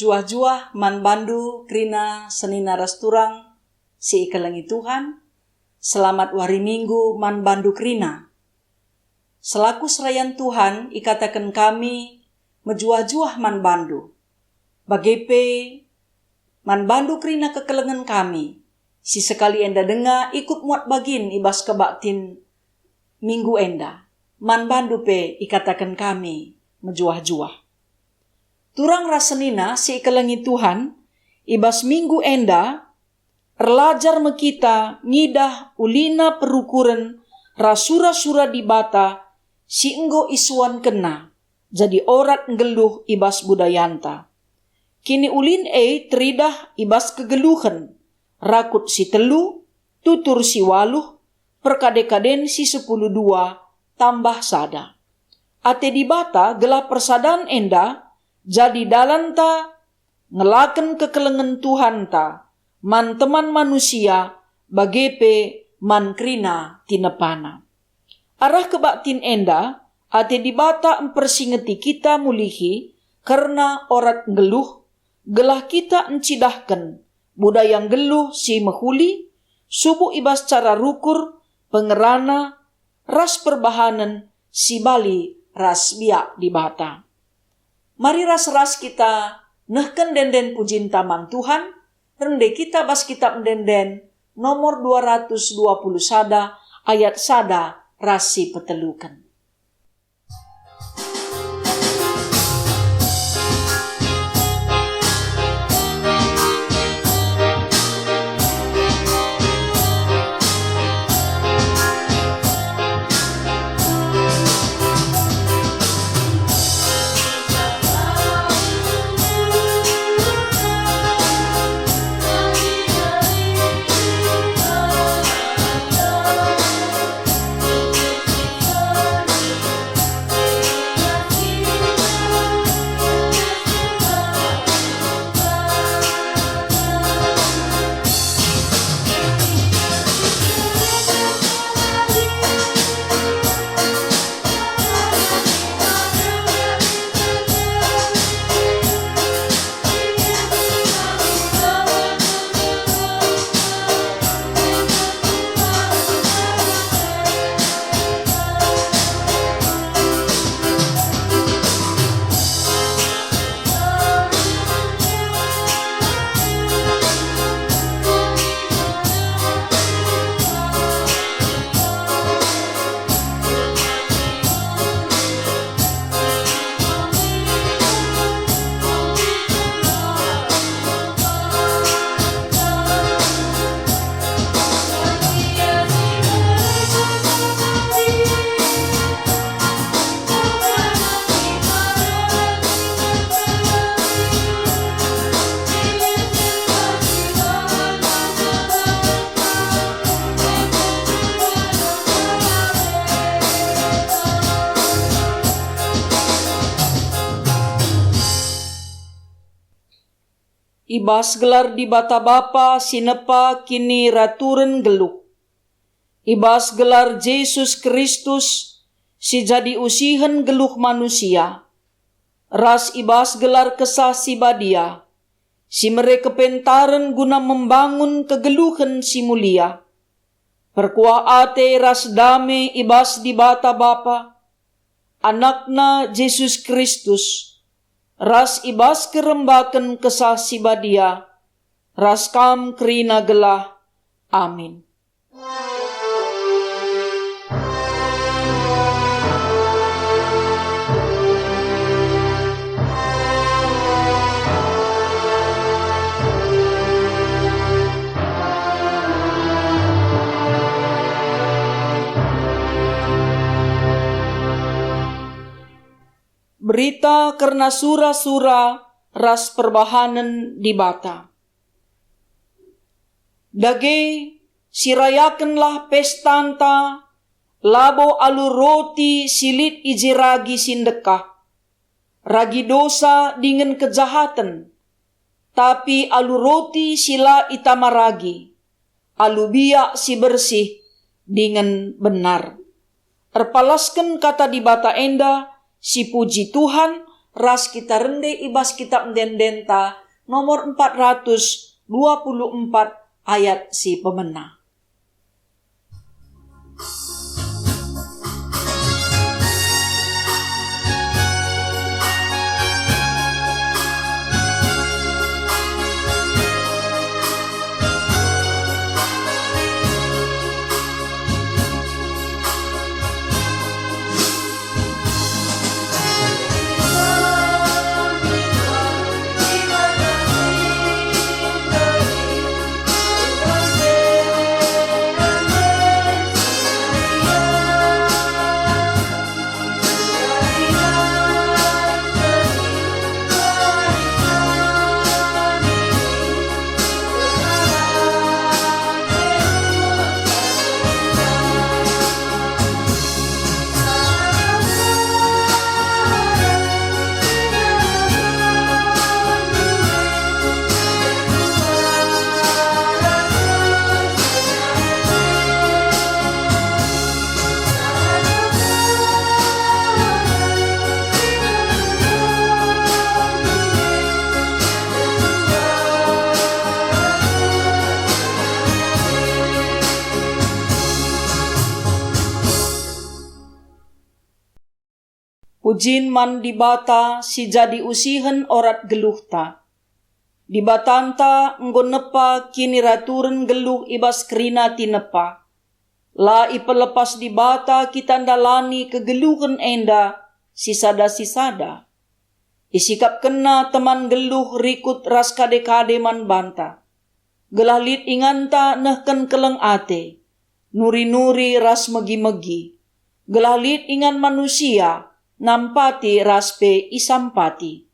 juah-juah man bandu krina senina rasturang si ikelengi Tuhan. Selamat wari Minggu man bandu krina. Selaku serayan Tuhan ikatakan kami mejuah-juah man bandu. Bagepe man bandu krina kekelengan kami. Si sekali enda denga ikut muat bagin ibas kebaktin Minggu enda. Man bandu pe ikatakan kami mejuah-juah. Turang rasenina si ikelengi Tuhan, ibas Minggu enda, erlajar mekita ngidah ulina perukuran rasura-sura di bata, si enggo isuan kena, jadi orat ngeluh ibas budayanta. Kini ulin teridah ibas kegeluhan, rakut si telu, tutur si waluh, perkade-kaden si 10 dua, tambah sada. Ate di bata gelap persadaan enda, jadi dalanta ngelaken kekelengan Tuhan ta, man teman manusia, bagepe man krina tinepana. Arah kebaktin enda, ate di bata empersingeti kita mulihi, karena orat ngeluh, gelah kita encidahkan, budaya ngeluh si mehuli, subuh ibas cara rukur, pengerana, ras perbahanan, si bali ras biak di bata. Mari ras-ras kita nehken denden pujin tamang Tuhan, rende kita bas kitab denden nomor 220 sada ayat sada rasi petelukan. Ibas gelar di bata bapa sinepa kini raturen geluk. Ibas gelar Yesus Kristus si jadi usihen geluh manusia. Ras ibas gelar kesah si badia. Si mereka pentaren guna membangun kegeluhan si mulia. Perkuah ate ras dame ibas di bata bapa. Anakna Yesus Kristus. Ras ibas kerembakan kesah si badia, ras kam krina gelah. Amin. Berita karena sura-sura ras perbahanan di bata. Dage sirayakanlah pestanta, labo alu roti silit iji ragi sindekah. Ragi dosa dengan kejahatan, tapi alu roti sila itamaragi. Alu biak si bersih dengan benar. Erpalaskan kata di bata enda, si puji Tuhan ras kita rende ibas kitab dendenta nomor 424 ayat si pemena. Pujin man dibata si jadi usihen orat geluhta. Dibatanta nggo nepa kini raturen geluh ibas kerina tinepa. La ipelepas dibata kita ndalani kegeluhen enda sisada-sisada. Isikap kena teman geluh rikut ras kade-kade man banta. Gelalit inganta nehken keleng ate. Nuri-nuri ras megi-megi. Gelalit ingan manusia nampati raspe isampati.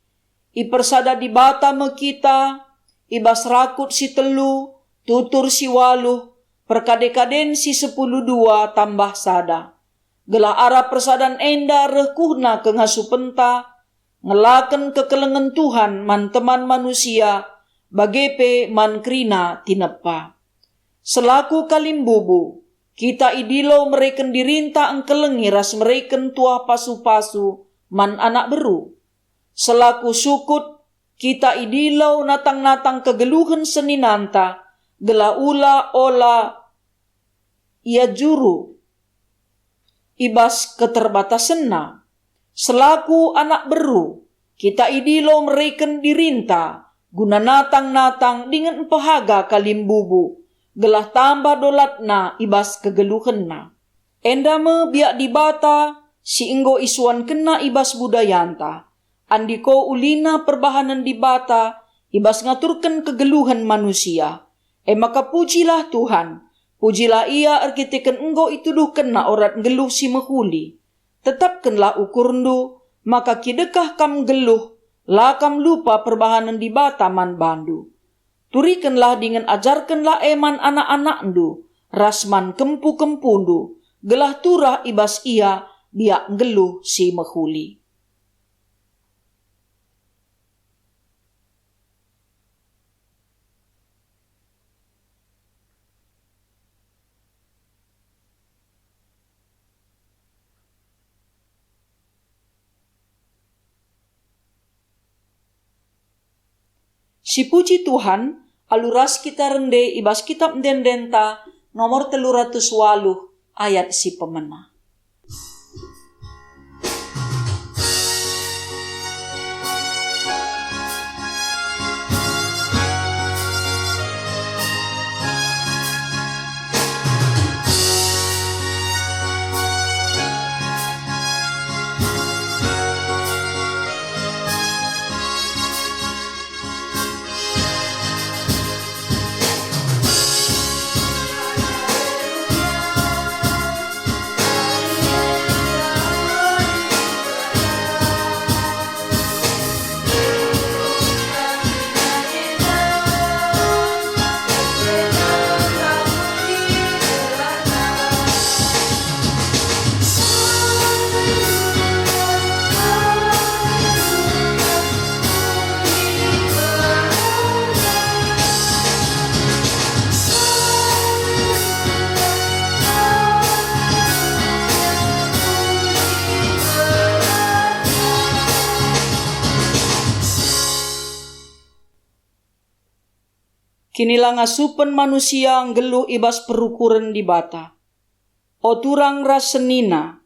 Ipersada dibata mekita, ibas rakut si telu, tutur si waluh, perkade-kaden si 10 dua tambah sada. Gelah arah persadan enda rekuhna kengasu penta, ngelaken kekelengan Tuhan man teman manusia, bagepe man krina tinepa. Selaku kalimbubu, kita idilo mereken dirinta engkelengi ras mereken tua pasu-pasu man anak beru. Selaku sukut, kita idilo natang-natang kegeluhan seninanta, gela ula ola ia juru. Ibas keterbatasenna. Selaku anak beru, kita idilo mereken dirinta, guna natang-natang dengan pehaga kalimbubu. Gelah tambah dolatna ibas kegeluhenna. Endame biak dibata si enggo isuan kena ibas budayanta. Andiko ulina perbahanan dibata ibas ngaturkan kegeluhan manusia. Maka pujilah Tuhan. Pujilah ia arkiteken enggo ituduh kena orat geluh si mehuli. Tetapkanlah ukurndu maka kidekah kam geluh lakam lupa perbahanan dibata man bandu. Turikanlah dengan ajarkanlah eman anak-anak ndu, rasman kempu-kempundu, gelah turah ibas ia biak geluh si mehuli. Si puji Tuhan, aluras kita rende ibas kitab dendenta nomor 308 ayat si pemena. Kinilah ngasupen manusia nggeluh ibas perukuran di bata. O turang ras senina,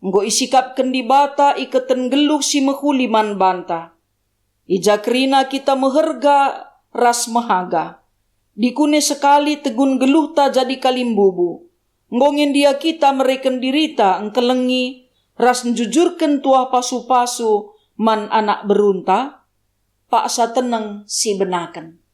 nggo isikapken di bata iketen geluh si mehuliman banta. Ija kerina kita meherga ras mehaga. Dikune sekali tegun geluh ta jadi kalimbubu. Nggongin dia kita mereken dirita engkelengi, ras njujurken tuah pasu-pasu man anak berunta, paksa teneng si benaken.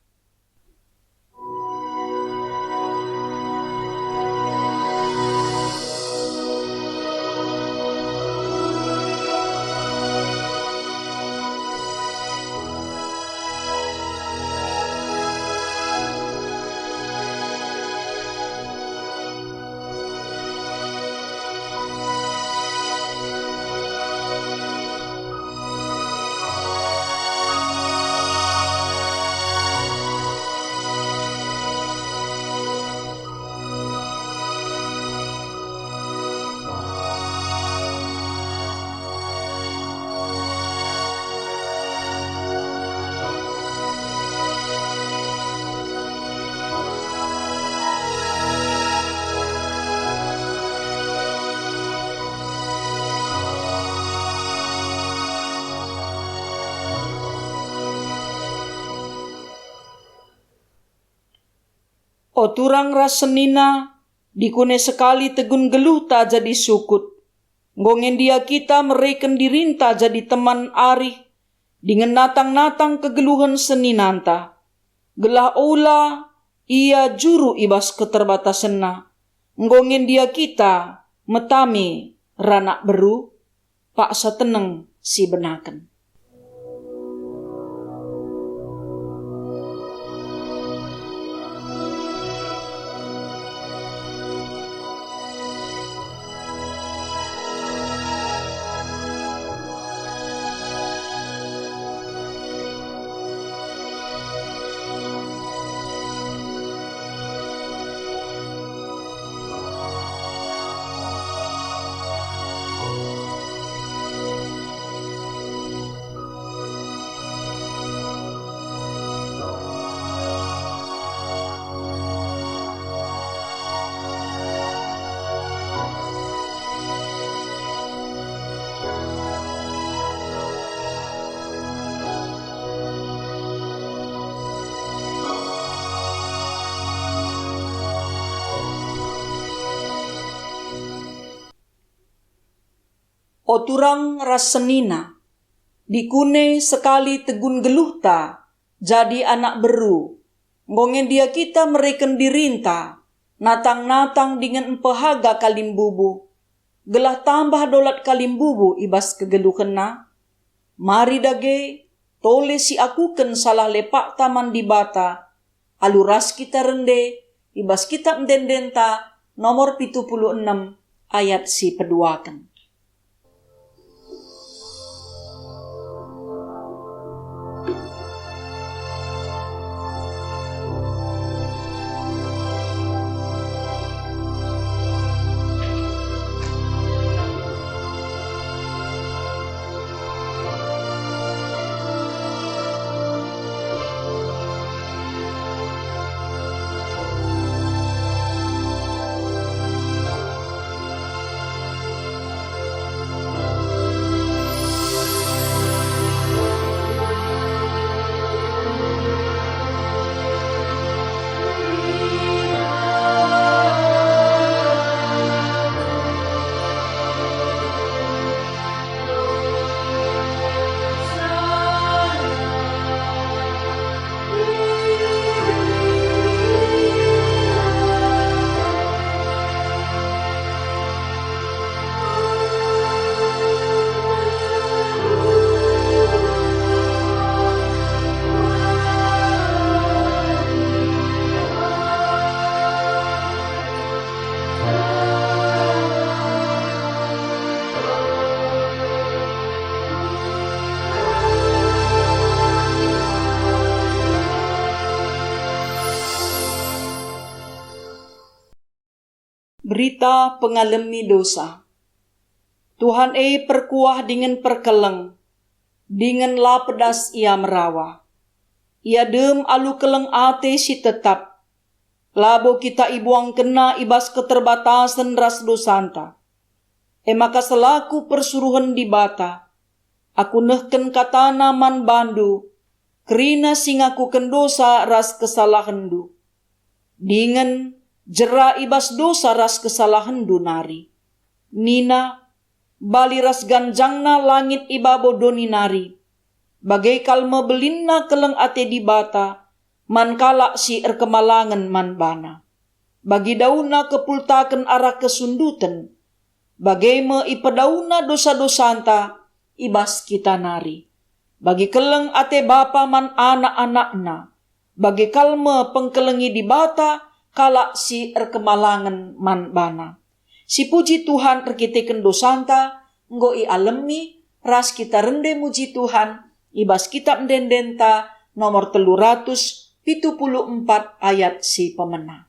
O turang ras senina, dikune sekali tegun geluh ta jadi sukut. Ngongen dia kita mereken dirinta jadi teman arih, dengan natang-natang kegeluhan seninanta. Gelah ola, ia juru ibas keterbatasenna. Ngongen dia kita, metami, ranak beru, paksa teneng si benaken. O turang ras senina, dikune sekali tegun geluh ta, jadi anak beru. Ngongen dia kita mereken dirinta, natang-natang dengan empehaga kalimbubu. Gelah tambah dolat kalimbubu ibas kegeluhena. Mari dage, tole si akuken salah lepak taman di bata. Aluras kita rende, ibas kitab mdendenta nomor 76 ayat si peduaken. Berita pengalami dosa. Tuhan perkuah dengan perkeleng, dengan la pedas ia merawa. ia dem alu keleng ate si tetap. Labo kita ibuang kena ibas keterbatasan ras dosanta. Maka selaku persuruhan di bata, aku nehken katana man bandu, kerina singaku kendosa ras kesalahandu. Dingen jera ibas dosa ras kesalahandu nari. Nina, bali ras ganjangna langit ibabo doni nari. Bagai kalma belinna keleng ate di bata, man kalak si erkemalangan man bana. Bagi dauna kepultaken arah kesundutan, bagai me ipedauna dosa-dosanta, ibas kita nari. Bagi keleng ate bapa man anak-anakna, bagi kalma pengkelengi di bata, kalak si erkemalangan man bana. Si puji Tuhan erkiteken dosanta, nggo i alemi, ras kita rende muji Tuhan, ibas kitab Dendenta nomor 374 ayat si pemena.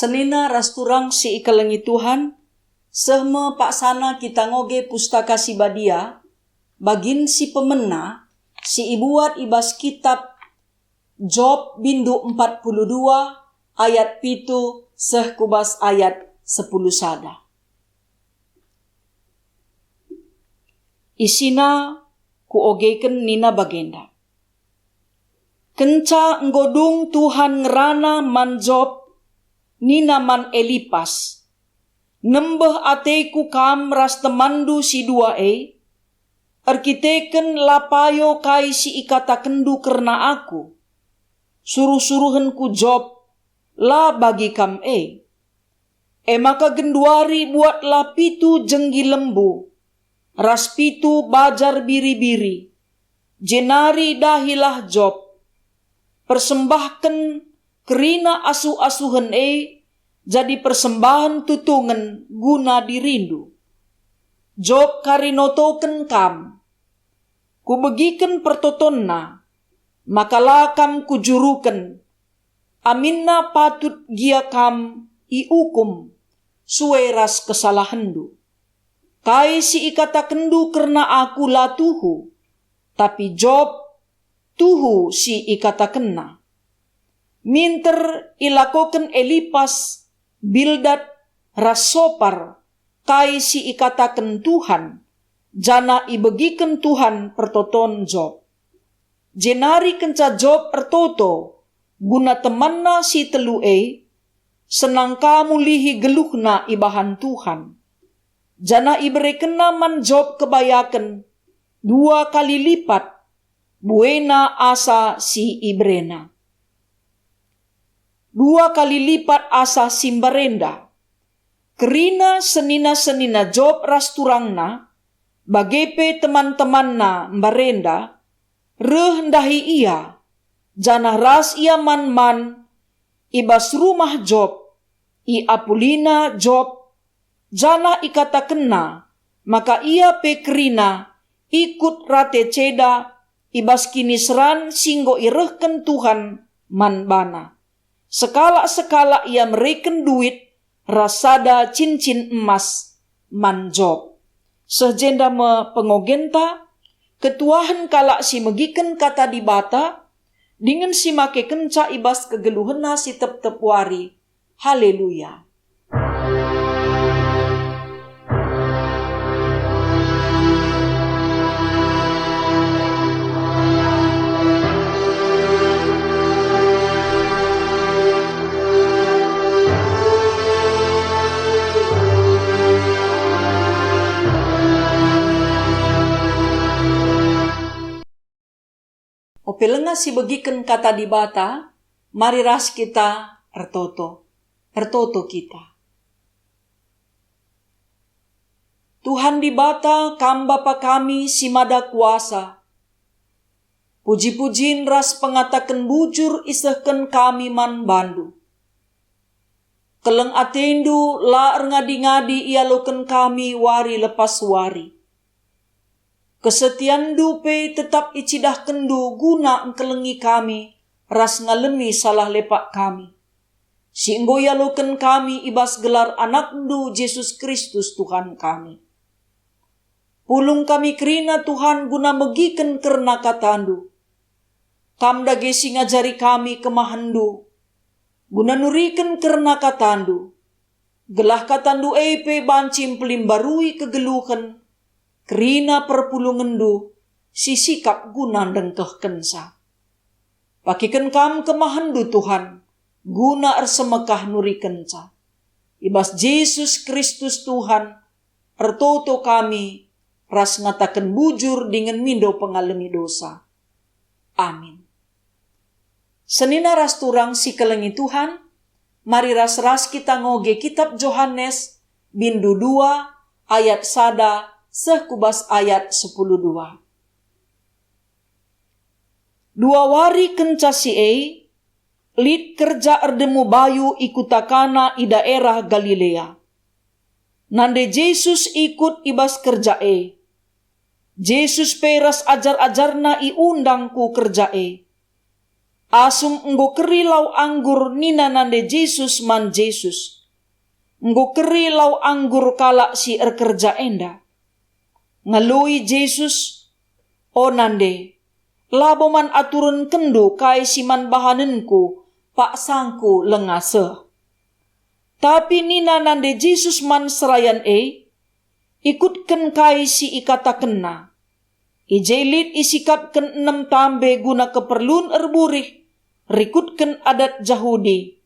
Senina rasturang si ikelengi Tuhan, sehme paksana kita ngoge pustaka si badia, bagin si pemena, si ibuat ibas kitab Job bindu 42 ayat pitu seh kubas ayat 10 sada. Isina kuogeken nina bagenda. Kenca nggodung Tuhan ngerana man Job, nina man Elipas, nembeh ateku kam ras temandu si dua arkiteken lapayo kai si ikata kendu kerna aku, suruh-suruhenku Job, la bagi kam maka genduari buat la pitu jenggi lembu, ras pitu bajar biri-biri, jenari dahilah Job, persembahkan kerina asu-asuhen jadi persembahan tutungan guna dirindu. Job karinotoken kam, kubegiken pertotonna, maka lakam kujuruken, aminna patut gia kam iukum, suwe ras kesalahandu. Kai si ikata kendu kerna aku la tuhu, tapi Job tuhu si ikata kena. Minter ilakoken Elipas, Bildad, Rasopar, kai si ikataken Tuhan, jana ibegiken Tuhan pertoton Job. Jenari kenca Job ertoto, guna temanna si telu senang kamu lihi geluhna ibahan Tuhan. Jana iberekena man Job kebayaken, 2 kali lipat, buena asa si ibrena. 2 kali lipat asa simbarenda. Kerina senina-senina Job rasturangna, bagepe teman-temanna mbarenda, rehendahi ia, janah ras ia man-man, ibas rumah Job, i apulina Job, janah ikata kena, maka ia pe kerina, ikut rate ceda, ibas kini seran singgo irehken Tuhan man bana. Sekala-sekala ia mereken duit, rasada cincin emas man Job. Sejenda me pengogenta, ketuahan kalak si megiken kata di bata, Dengan si make kenca ibas kegeluhena si tep-tep wari. Haleluya. Opelenga si begiken kata di bata, mari ras kita ertoto kita. Tuhan di bata kam Bapa kami si mada kuasa. Puji-pujin ras pengatakan bujur isehken kami man bandu. Keleng atendu la ngadi-ngadi ialoken kami wari lepas wari. Kesetian dupe tetap icidah kendu guna engkelengi kami, ras ngalemi salah lepak kami. Si enggo yaloken kami ibas gelar anak ndu Yesus Kristus Tuhan kami. Pulung kami kerina Tuhan guna megiken kerna katandu. Kam dagesi ngajari kami kemahandu, guna nuriken kerna katandu. Gelah katandu eipe bancim pelimbarui kegeluhen, kerina perpulungendu, si sikap guna dengkeh kensa. Pakiken kam kemahandu Tuhan, guna ersemekah nuri kenca. Ibas Yesus Kristus Tuhan, ertoto kami, ras ngatakan bujur dengan mindo pengalami dosa. Amin. Senina ras turang si kelengi Tuhan, mari ras kita ngoge kitab Yohanes, bindu 2, ayat 1, sekubas ayat 10:2. Dua wari kenca si lid kerja erdemu bayu ikutakana i daerah Galilea. Nande Yesus ikut ibas kerja Yesus peras ajar-ajarna i undangku kerja Asum enggo keri lau anggur nina nande Yesus man Yesus. Enggo keri lau anggur kalak si kerja enda. Ngalui Yesus, o nande, labo man aturan kendu kai siman bahanenku, pak sangku lengase. Tapi nina nande Yesus man serayan ikutken kai si ikata kena. Ijelit isikapken 6 tambe guna keperluan erburih, rikutken adat Yahudi.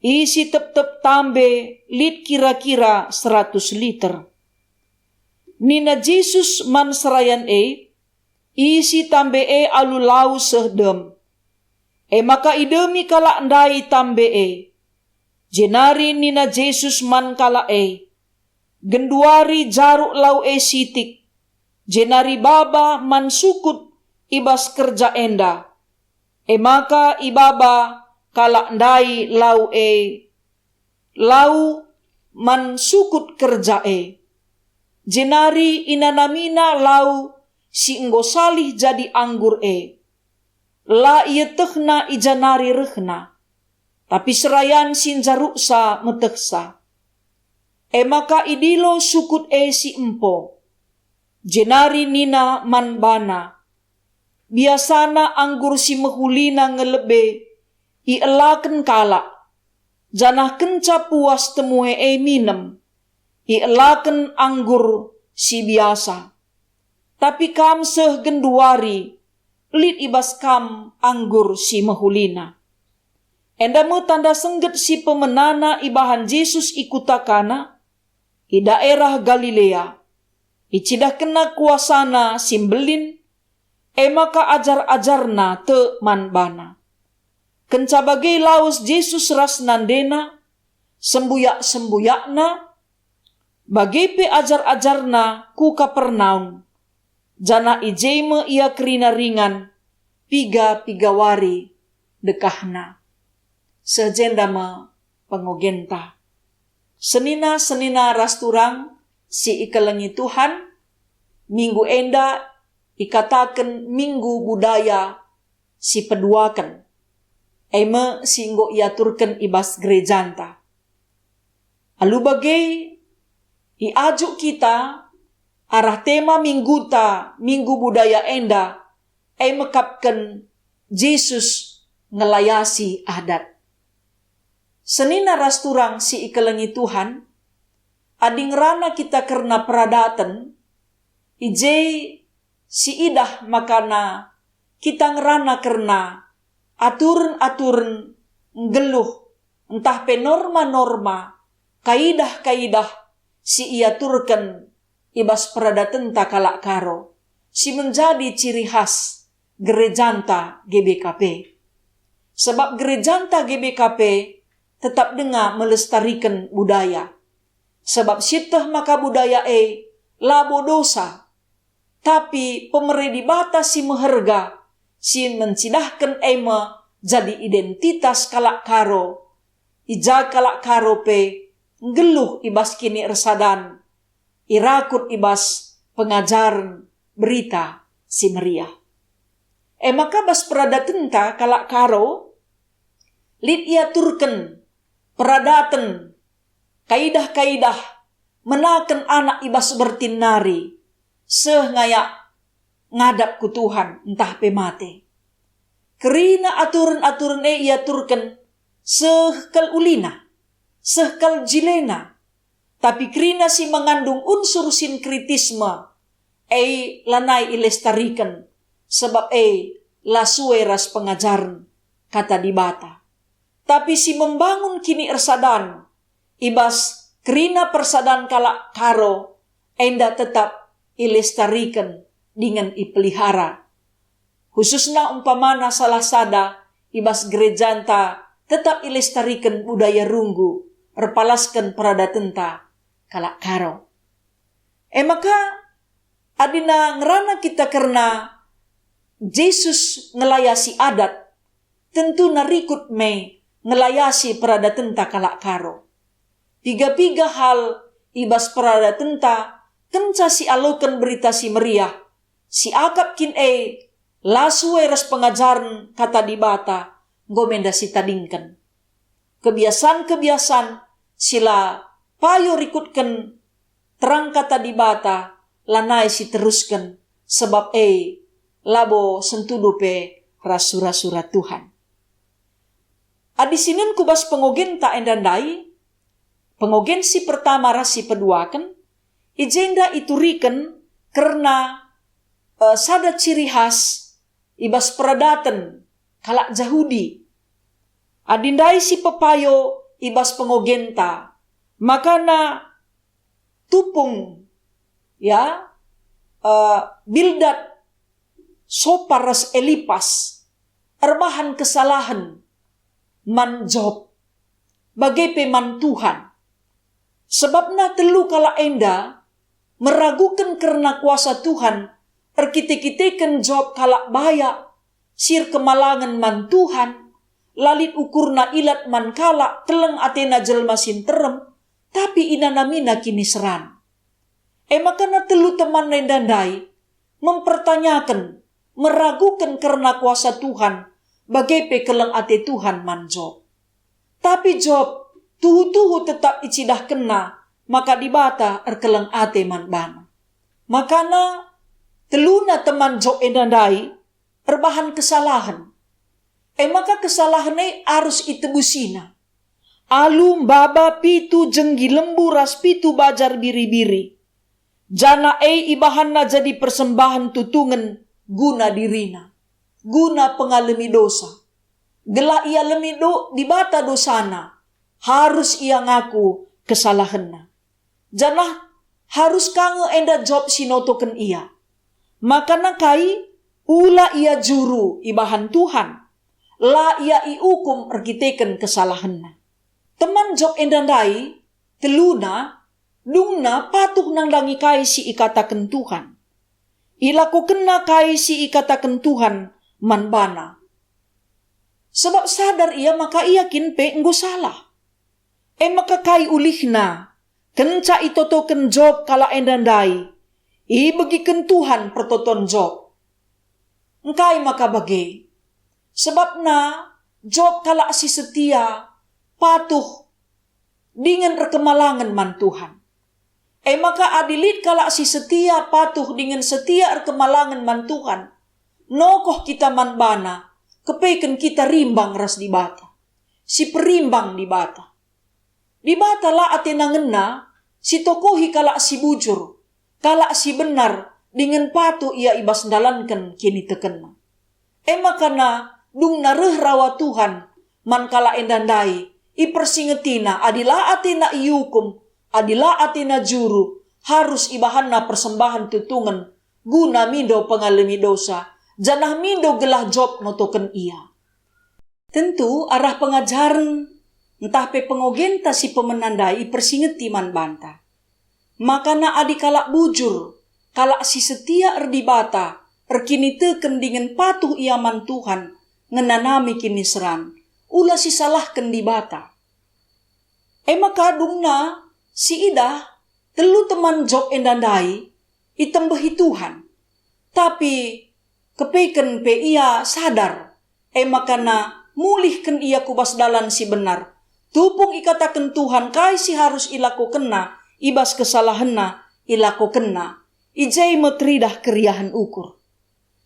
Isi tep-tep tambe lit kira-kira 100 liter. Nina Yesus man serayan isi tambe alu lau sehdem. Maka idemi kala ndai tambe jenari nina Yesus man kala genduari jaruk lau sitik. Jenari baba man sukut ibas kerja enda. Maka ibaba kala ndai lau lau man sukut kerja Jenari inanamina lau si enggo salih jadi anggur La iya tehna ijanari rehna. Tapi serayan sin jaruksa metehsa. Maka idilo sukut si empo. Jenari nina man bana. Biasana anggur si mehulina ngelebe. Ielaken kalak. Janah kenca puas temue minem. Ielaken anggur si biasa. Tapi kam seh genduari, lit ibas kam anggur si mehulina. Enda me tanda sengget si pemenana ibahan Yesus ikutakana, i daerah Galilea. Icidah kena kuasana simbelin, maka ajar-ajarna te manbana. Kenca bagai laus Yesus ras nandena, sembuyak-sembuyakna, bagepe ajar-ajarna ku Kapernaum. Jana ijeme ia kerina ringan, piga wari dekahna. Sejendama pengogenta. Senina rasturang si ikelengi Tuhan, minggu enda ikatakan minggu budaya si peduakan. Eme singgo iaturkan ibas gerejanta. Alu bagai iajuk kita arah tema minggu budaya enda mekapkan Yesus ngelayasi adat. Senina rasturang si ikelengi Tuhan, ading rana kita karena peradatan, ije si idah makana kita ngerana karena aturan-aturan ngeluh, entah pe norma-norma, kaidah-kaidah si ia turken ibas peradatan tak kalak karo, si menjadi ciri khas gerejanta GBKP. Sebab gerejanta GBKP tetap dengar melestarikan budaya. Sebab syitah maka budaya labo dosa. Tapi pemeredi bata si meherga, si mencidahkan jadi identitas kalak karo. Ija kalak karo ngeluh ibas kini ersadan. Irakut ibas pengajaran berita si meriah. Maka bas peradatan ta kalak karo, lid ia turken peradatan, kaidah-kaidah, menaken anak ibas bertinari, ngayak ngadap ku Tuhan entah pemate. Kerina aturan-aturan ia turken sehkal ulina, sehkal jilena, tapi kerina si mengandung unsur sinkritisme, lanai ilestarikan, sebab lasue ras pengajaran, kata di bata. Tapi si membangun kini ersadan, ibas kerina persadan kalak karo, enda tetap ilestarikan dengan ipelihara. Khususnya umpamana salah sada, ibas gerejanta tetap ilestarikan budaya runggu, erpalaskan peradatenta kalak karo. Maka adina ngerana kita karena Yesus ngelayasi adat, tentu narikut ngelayasi peradatenta kalak karo. Piga-piga hal ibas peradatenta kenca si alokan berita si meriah, si akap kin lasue ras pengajaran kata di bata, gomenda si tadingkan. Kebiasaan-kebiasaan sila payo rikutkan terang kata di bata, lanai si teruskan, sebab labo sentudu pe rasura-sura Tuhan. Adisinin kubas pengogen tak endandai, pengogen si pertama rasi peduakan, ijenda iturikan karena sada ciri khas ibas peradatan kalak Jahudi. Adindai si pepayo ibas pengogenta, makana tupung Bildad soparas Elipas erbahan kesalahan man Job bagai peman Tuhan. Sebabna telu kala enda meragukan karena kuasa Tuhan, erkite-kiteken Job kalak baya, sir kemalangan man Tuhan, lalit ukurna ilat man kalak, teleng atena jelma sinterem, tapi inanamina kini seran. Makana telu teman nendandai, mempertanyakan, meragukan karena kuasa Tuhan, bagai pekeleng ate Tuhan man Job. Tapi Job, tuhu-tuhu tetap icidah kena, maka dibata erkeleng ate man bana. Makana teluna teman Job endandai, erbahan kesalahan. Maka kesalahan harus itebusina. Alum baba pitu jenggi lembu ras pitu bajar biri-biri. Jana ibahanna jadi persembahan tutungan guna dirina. Guna pengalami dosa. Gela ia lemi dibata dosana. Harus ia ngaku kesalahanna. Jana harus kange enda Job sinotoken ia. Maka nakai ula ia juru ibahan Tuhan. La ia iukum erkiteken kesalahanna. Teman Job endandai teluna dungna patuh nangdangi kai si ikataken Tuhan. Ilaku kena kai si ikataken Tuhan manbana. Sebab sadar ia maka ia kinpe enggo salah. Maka kai ulihna kenca itotoken Job kala endandai. Begiken Tuhan pertoton Job. Engkai maka bagi. Sebabna Job kala si setia patuh dengan rekemalangan man Tuhan. Maka adilit kala si setia patuh dengan setia rekemalangan man Tuhan. Nokoh kita man bana kepeken kita rimbang ras di bata. Si perimbang di bata. Di bata la atena ngena, si tokohi kalak si bujur, kalak si benar, dengan patu ia ibas dalankan kini tekena. Makana dung nareh rawa Tuhan, man kala endandai, ipersingetina adila atena iukum, adila atena juru, harus ibahanna persembahan tutungan, guna mindo pengalami dosa, janah mindo gelah job notoken ia. Tentu arah pengajaran entah pe pengogenta si pemenandai persingeti man banta. Makana adi kalak bujur, kalak si setia erdi bata, erkini teken dengan patuh iaman Tuhan, ngenanami kini seran, ulah si salahken di bata. Maka dungna si idah telu teman job endandai, itembehi Tuhan. Tapi kepeken pe ia sadar, makana mulihken ia kubas dalan si benar. Tupung ikatakan Tuhan kai si harus ilaku kena, ibas kesalahanna ilaku kena. Ijai metridah keriahan ukur.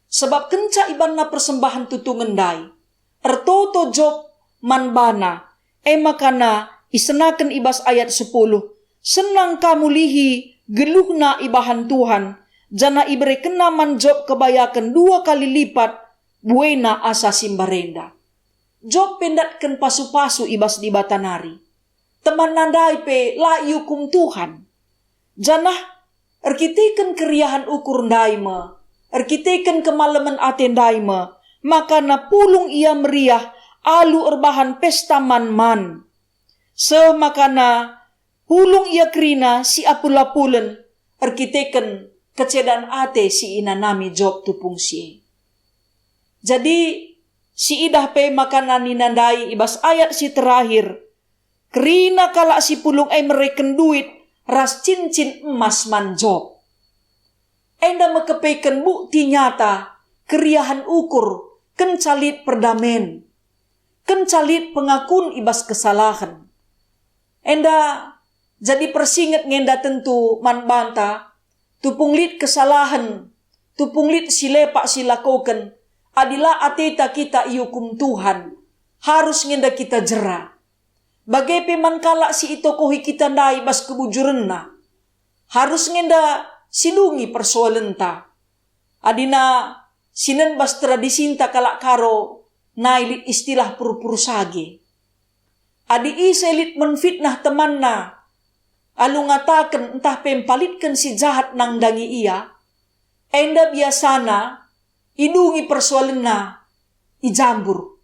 Sebab kenca ibanna persembahan tutungan dai. Ertoto job manbana, makana isenaken ibas ayat 10. Senang kamu lihi geluhna ibahan Tuhan, jana ibere kena man job kebayakan 2 kali lipat, buena asa simbarenda. Job pendatken pasu-pasu ibas di batanari. Teman nandai pe la yukum Tuhan. Janah erkiteken keriahan ukur ndaime, erkiteken kemalaman aten daime, maka na pulung ia meriah alu erbahan pesta man-man. Semakana pulung ia kerina si apulapulen, erkiteken kecedan ate si inanami Job tupung si. Jadi si idah pe makanan ninandai ibas ayat si terakhir. Kerina kala si pulung mereken duit ras cincin emas man Job. Enda mekepeken bukti nyata keriahan ukur kencalit perdamen. Kencalit pengakun ibas kesalahan. Enda jadi persinget ngenda tentu man banta tupung lit kesalahan, tupung lit silepak silakoken. Adilah ateta kita iukum Tuhan, harus ngenda kita jera. Bagai peman kala si itokohi kita ndai bas kebujurenna, harus ngenda silungi persoalenta. Adina sinen bas tradisinta kalak karo nailit istilah puru-puru sage. Adi iselit menfitnah temanna, alu ngataken entah pempalitkan si jahat nang dangi ia, enda biasana idungi persoalenna ijambur.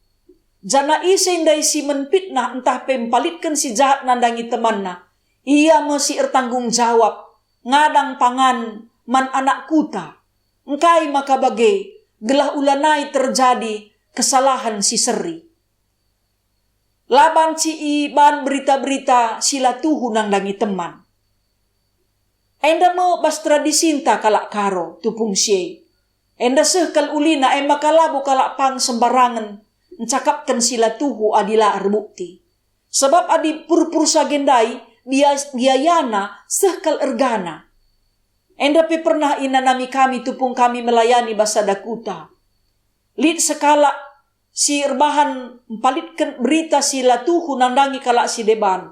Jana isendai si menfitnah entah pempalitkan si jahat nandangi temanna. Ia masih ertanggung jawab. Ngadang pangan man anak kuta. Engkai maka bagai gelah ulanai terjadi kesalahan si seri. Laban si iban berita-berita sila tuhu nandangi teman. Enda mo bas tradisinta kalak karo tupung siye. Enda sehkal ulina makalabu kalak pang sembarangan mencakapkan sila tuhu adila arbukti. Sebab adi pur-pur sagendai biayana sehkal ergana. Enda pe pernah inanami kami tupung kami melayani basada kuta. Lid sekala si erbahan empalitkan berita sila tuhu nandangi kalak si deban.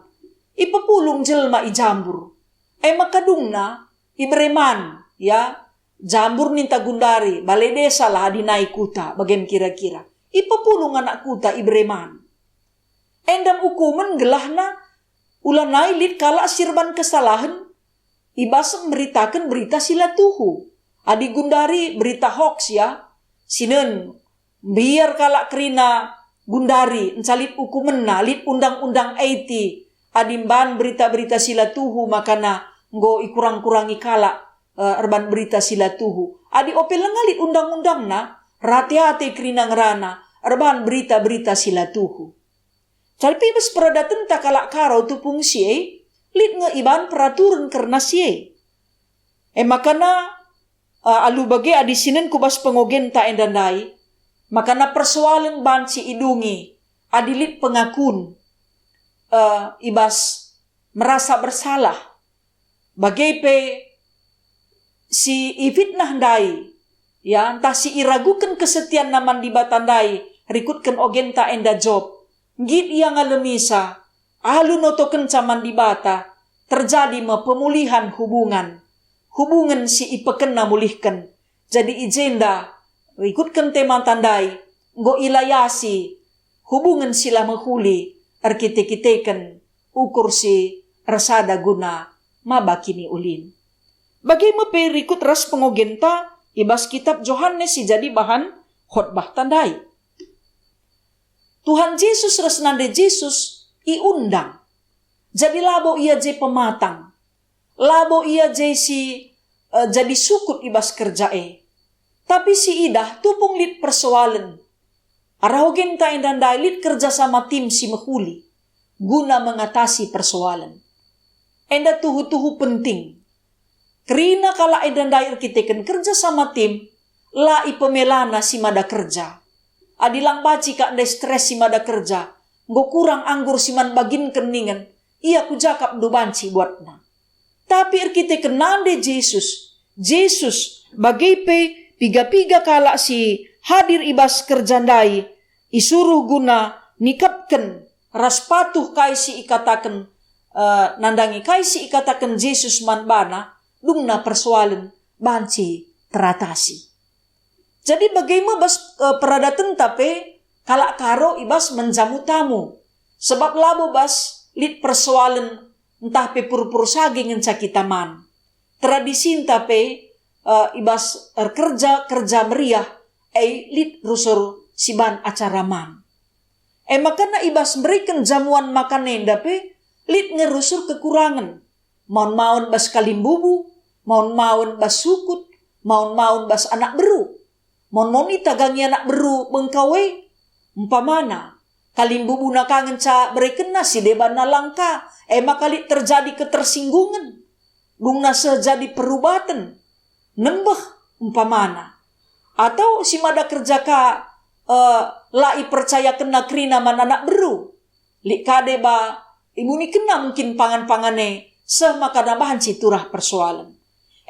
Ipepulung jelma ijambur. Makadungna ibreman ya. Jambur ninta gundari, balai desa lah adinai kuta, bagian kira-kira. Ipepulung anak kuta ibreman. Endam ukuman gelahna, ulanai lid kala sirban kesalahan, ibas memberitakan berita sila tuhu. Adi gundari berita hoax ya, sinen, biar kala kerina gundari, encalit ukuman na, lid undang-undang 80, adimban berita-berita sila tuhu, makana ngo ikurang-kurangi kala, erban berita sila tuhu. Adi opel ngalit undang-undang na, rati-hati kerina ngerana, erban berita-berita sila tuhu. Jadi pibes peradaten tak kalak karo tupung siye, lit iban peraturan karena siye. Makana alu bagi adi sinen kubas pengogen ta endandai, makana persoalan ban si idungi, adi lit pengakun, ibas merasa bersalah. Bagai pe si ifitnah dai, ya entah si iragukan kesetiaan naman di batandai, rikutkan ogenta enda job. Git ia ngalemisa, alun otoken caman di bata, terjadi pemulihan hubungan. Hubungan si ipekena mulihkan. Jadi ijenda, rikutkan tema tandai, go ilayasi, hubungan sila menghuli, arkite-kiteken, ukur si rasada guna, mabakini ulin. Bagaimana perikut ras pengogenta, ibas kitab Yohanes si jadi bahan khotbah tandai. Tuhan Yesus resnande Yesus iundang. Jadi labo ia je pematang. Labo ia je jadi sukut ibas kerjae. Tapi si idah tupung lit persoalan. Arahogenta indandai lit kerja sama tim si mehuli. Guna mengatasi persoalan. Enda tuhu-tuhu penting. Kerina kala indandai arkiteken kerja sama tim. La ipemelana si mada kerja. Adilang baci kak ndai stres si mada kerja. Ngo kurang anggur si man bagin keningan. Ia kujakap dubanci buatna. Tapi arkiteken nande Yesus. Yesus bagai pe piga-piga kala si hadir ibas kerjandai. Isuruh guna nikapken ras patuh kai si ikataken nandangi kai si ikataken Yesus man bana. Dungna persoalan banci teratasi. Jadi bagaimana bas peradatan tapi kalak karo ibas menjamu tamu. Sebab labo bas lit persoalan entah pe pur-pur saging ngenca kita man. Tradisi tapi ibas kerja meriah lit rusur siban acara man. Makana ibas berikan jamuan makanan tapi lit ngerusur kekurangan. Maun-maun bas kalimbubu, maun-maun bas sukut, maun-maun bas anak beru. Maun-maun itagangi anak beru mengkawe, umpamana. Kalimbubu na kangen ca berikan nasi deban na langka, maka terjadi ketersinggungan. Dung na sejadi perubatan, nembeh umpamana. Atau si mada kerja ka lai percaya kena krina man anak beru. Lik kade ba imuni kena mungkin pangan-pangane semaka bahan citurah persoalan.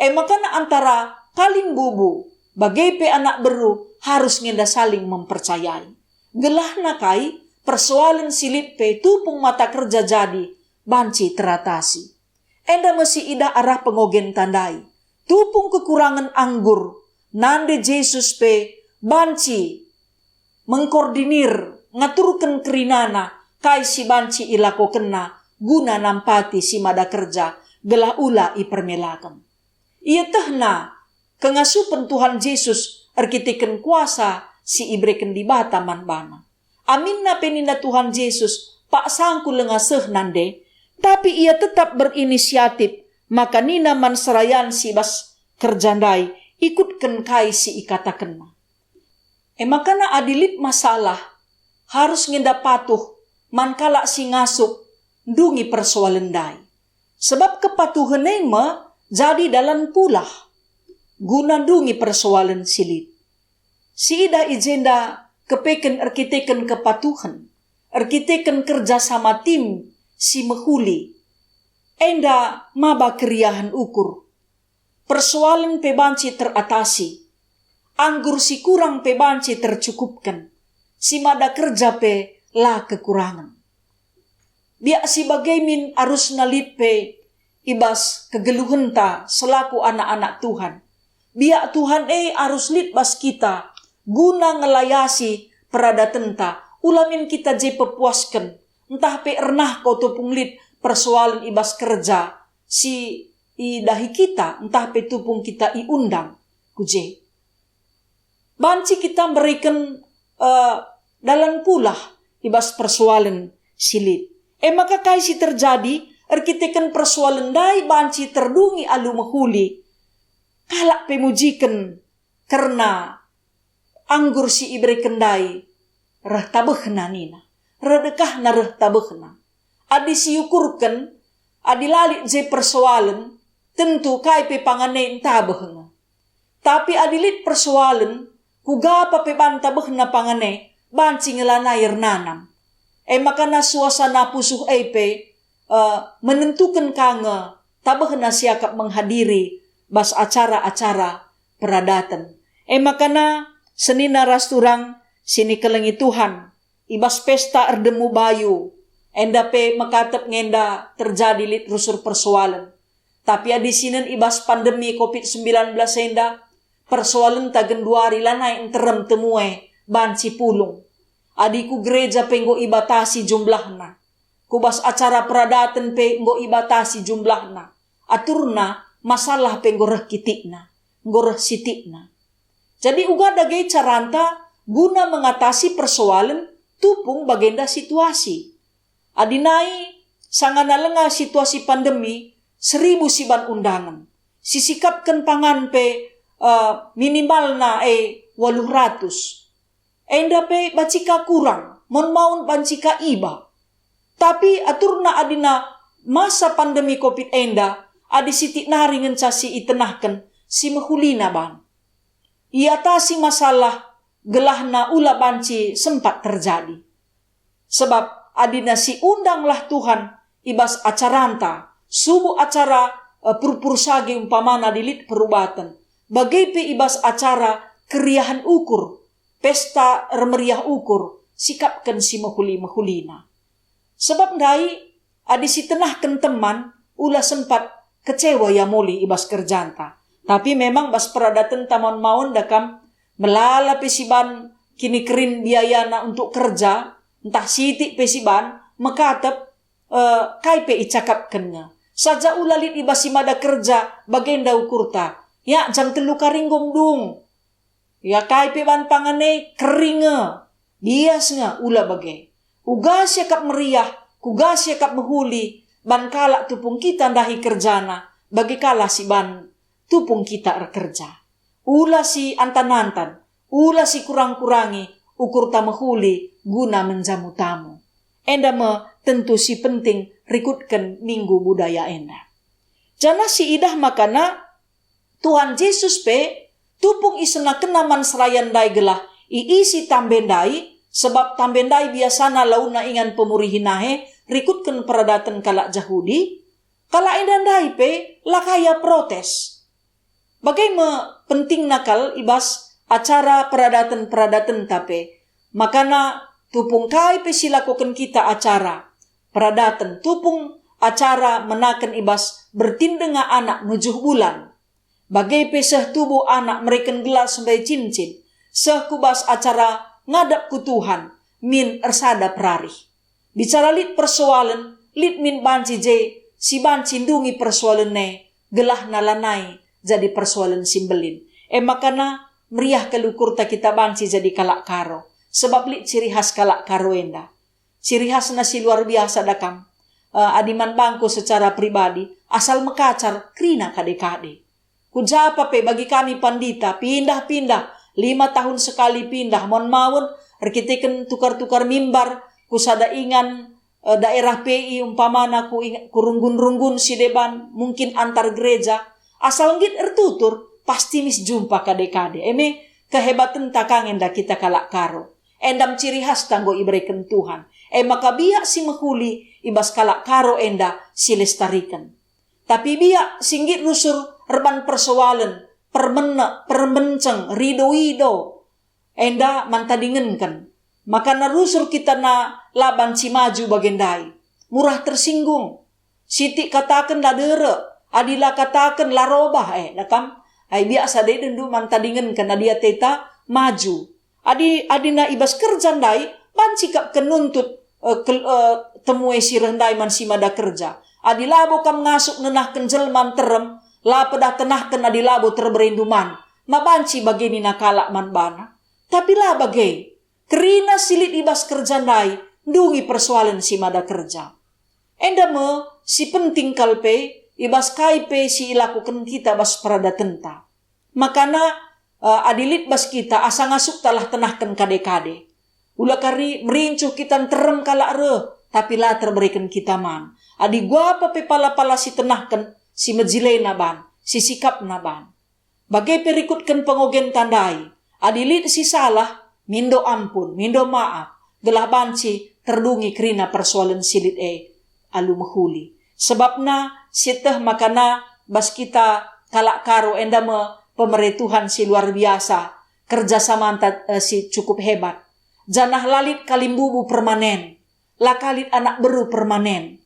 Makana antara kalimbubu bagai pe anak beru harus ngenda saling mempercayai. Gelah nakai persoalan silip pe tupung mata kerja jadi banci teratasi. Enda mesti ida arah pengogen tandai. Tupung kekurangan anggur nande Yesus pe banci mengkoordinir ngaturkan kerinana kai si banci ilako kena guna nampati si mada kerja gelah ula ipermelakan. Ia tehna kengasupan Tuhan Yesus arkiteken kuasa si ibreken di bata man bana. Amin na peninda Tuhan Yesus pak sangku lengaseh nande, tapi ia tetap berinisiatif maka nina man serayan si bas kerjandai ikutken kai si ikataken. Makana adilit masalah harus ngenda patuh man kala si ngasup dungi persoalan dai. Sebab kepatuhan ema jadi dalam pulah guna dungi persoalan silit. Si ida ijenda kepeken arkiteken kepatuhan, arkiteken kerja sama tim si mehuli. Enda maba keriahan ukur. Persoalan pebanci teratasi. Anggur si kurang pebanci tercukupkan. Si mada kerja pe la kekurangan. Biak si bagaimin arus nalit pe ibas kegeluhan ta selaku anak-anak Tuhan. Biak Tuhan arus lit bas kita guna ngelayasi peradatan ta. Ulamin kita je pepuaskan. Entah pe ernah kau tupung lit persoalan ibas kerja. Si idahi kita entah pe tupung kita iundang. Kuje. Banci kita berikan dalam pulah ibas persoalan silit. Maka kaisi terjadi arkiteken persoalan dai banci terdungi alu mehuli. Kalak pemujikan karena anggur si ibre kendai reh tabehna nina. Redekah na reh tabehna. Adi si yukurkan, adi lalik je persoalan, tentu kai pe pangane tabehna. Tapi adilit persoalan, kugapa pe bantabehna pangane, banci ngelanair nanam. Makana suasana pusuh menentukan kange tabehna siakap menghadiri bas acara-acara peradatan. Makana senina rasturang sini kelengi Tuhan, ibas pesta erdemu bayu, enda pe makatep ngenda terjadi lit rusur persoalan. Tapi di sini ibas pandemi COVID-19 enda, persoalan tagenduari lanai enterem temue banci pulung. Adiku gereja pe nggo ibatasi jumlahna. Kubas acara peradatan pe nggo ibatasi jumlahna. Aturna masalah pe nggo reh kitikna, nggo reh sitikna. Jadi uga dagai caranta guna mengatasi persoalan tupung bagenda situasi. Adinai sangana lenga situasi pandemi 1000 siban undangan. Sisikapkan pangan pe minimalna 800. Enda pe bacika kurang, mon maun bancika iba. Tapi aturna adina masa pandemi COVID enda, adi sitik nari ngencasi itenahkan si mehulina ban. Iatasi masalah gelahna ula banci sempat terjadi. Sebab adina si undanglah Tuhan ibas acaranta, subuh acara purpur sage umpamana dilit perubatan. Bagai pe ibas acara keriahan ukur, pesta remeriah ukur, sikapkan si mahuli-mahulina. Sebab ndai adi si tenahkan teman, ulah sempat kecewa ya muli ibas kerjanta. Tapi memang bas peradatan taman maun dakam melala pesiban kini kerin biayana untuk kerja, entah sitik pesiban, makatap kai pe icakapkannya. Saja ulalit ibas simada kerja bagenda ukurta, ya jam 3 karinggong dung. Ya kai pe ban pangane keringa, biasnya ula bagai. Ugas yakap meriah, kugas yakap mehuli, ban kalak tupung kita ndahi kerjana, bagi kalah si ban tupung kita kerja. Ula si antan-antan, ula si kurang-kurangi, ukur tamahuli guna menjamu tamu. Enda tentu si penting rikutkan minggu budaya enda. Jana si idah makana Tuhan Yesus pe tupung isena kenaman serayan dai gelah iisi tambendai, sebab tambendai biasana launa ingan pemurihinahe rikutkan peradatan kalak Jahudi, kalak endandai pe lakaya protes. Bagaimana penting nakal ibas acara peradatan tape. Makana tupung kai pe silakukan kita acara peradatan, tupung acara menakan ibas bertindenga anak 7 bulan. Bagai pe seh tubuh anak mereka gelas sampai cincin. Seh kubas acara ngadap ku Tuhan min ersada perarih. Bicara lit persoalan, lit min banci je, si banci ndungi persoalan ne, gelah nalanai jadi persoalan simbelin. Makana meriah kelukur ta kita banci jadi kalak karo. Sebab lit ciri khas kalak karo enda. Ciri khas nasi luar biasa dakam. Adiman bangku secara pribadi, asal mekacar krina kade-kade. Kujapa pe bagi kami pandita, pindah-pindah, 5 tahun sekali pindah, mon mawon, rekiteken tukar-tukar mimbar, kusada ingan daerah PI umpamana kurunggun-runggun si deban, mungkin antar gereja, asal ngit ertutur, pasti mis jumpa kade-kade. Kehebatan takang enda kita kalak karo. Endam ciri khas tanggo iberikan Tuhan. Maka biak si mehuli, ibas kalak karo enda si lestarikan. Tapi biak singgit rusur erban persoalan, permenceng, rido-ido, enda mantadingenkan. Maka narusur kita na laban si maju bagendai. Murah tersinggung. Siti katakan la dere, adila katakan la robah nakam. Biasa deh dendu mantadingenkan adia teta maju. Adina ibas kerja ndai, bancikap kenuntut temue si rendai man si mada kerja. Adilabo kam ngasuk nenah kenjelman terem, la pedah tenahkan adilabo terberinduman. Mabanci bagini nakalak man bana. Tapi lah bagai, kerina silit ibas kerja ndai, ndungi persoalan si mada kerja. Endame si penting kalpe, ibas kaipe si ilakukan kita bas perada tenta. Makana adilit bas kita asa ngasuk talah tenahkan kade-kade. Ula kari merincuh kita terem kalak re, tapi lah terberikan kita man. Adi gua apa pe pala-pala si tenahkan si mejilai naban, si sikap naban. Bagai perikutkan pengogen tandai, adilit si salah, mindo ampun, mindo maaf, gelah banci terdungi kerina persoalan silit alu mahuli. Sebabna siteh makana bas kita kalak karo endame pemerintah Tuhan si luar biasa, kerjasama si cukup hebat. Janah lalit kalimbubu permanen. Lakalit anak beru permanen.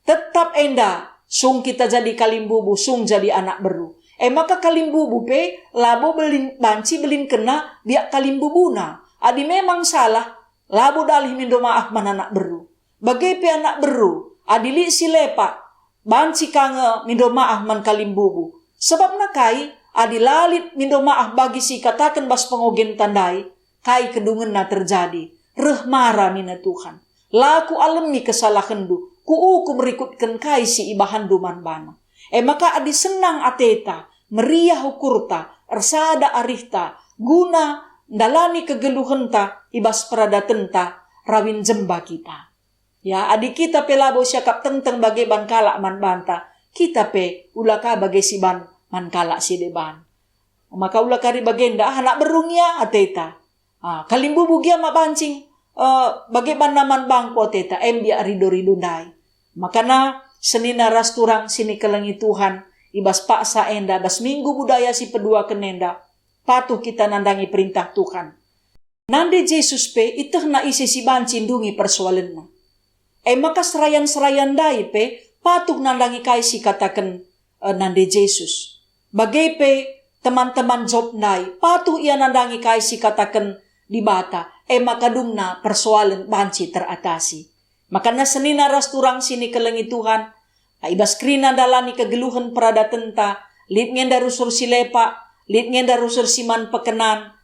Tetap enda, sung kita jadi kalimbubu, sung jadi anak beru. Maka kalimbubu pe, labo belin, banci belin kena, biak kalimbubuna. Adi memang salah, labo dalih mindo maaf man anak beru. Bagai pe anak beru, adili si lepak, banci kange mindo maaf man kalimbubu. Sebab nakai, adi lalit mindo maaf bagi si katakan bas pengogen tandai, kai kedungen na terjadi. Reh marah mina Tuhan. Laku alami kesalahan du, kuuku merikutkan kai si ibahan duman bana. Maka adi senang ateta, meriah ukurta, ersada arihta, guna dalani kegeluhenta, ibas peradatenta, rawin jemba kita. Ya, adi kita pelabo syakap tentang bagai ban kalak man banta, kita pe ulaka bagai si ban man kalak si deban. Maka ulakari bagenda anak berungya ateta. Kalimbubu gia mak bancing, bagai ban naman bangko ateta, embia rido-rido dai. Makana senina rasturang sini kelengi Tuhan, ibas paksa enda, bas minggu budaya si pedua kenenda, patuh kita nandangi perintah Tuhan. Nande Yesus pe, iteh na isi si bancin dungi persoalan. Maka serayan-serayan dai pe, patuh nandangi kai si katakan nande Yesus. Bagai pe, teman-teman job dai, patuh ia nandangi kai si katakan di bata, maka dumna persoalan banci teratasi. Makanya senina rasturang sini kelengi Tuhan, ibas krina dalani kegeluhan peradatenta, lit ngenda rusur si lepa, lit ngenda rusur si man pekenan,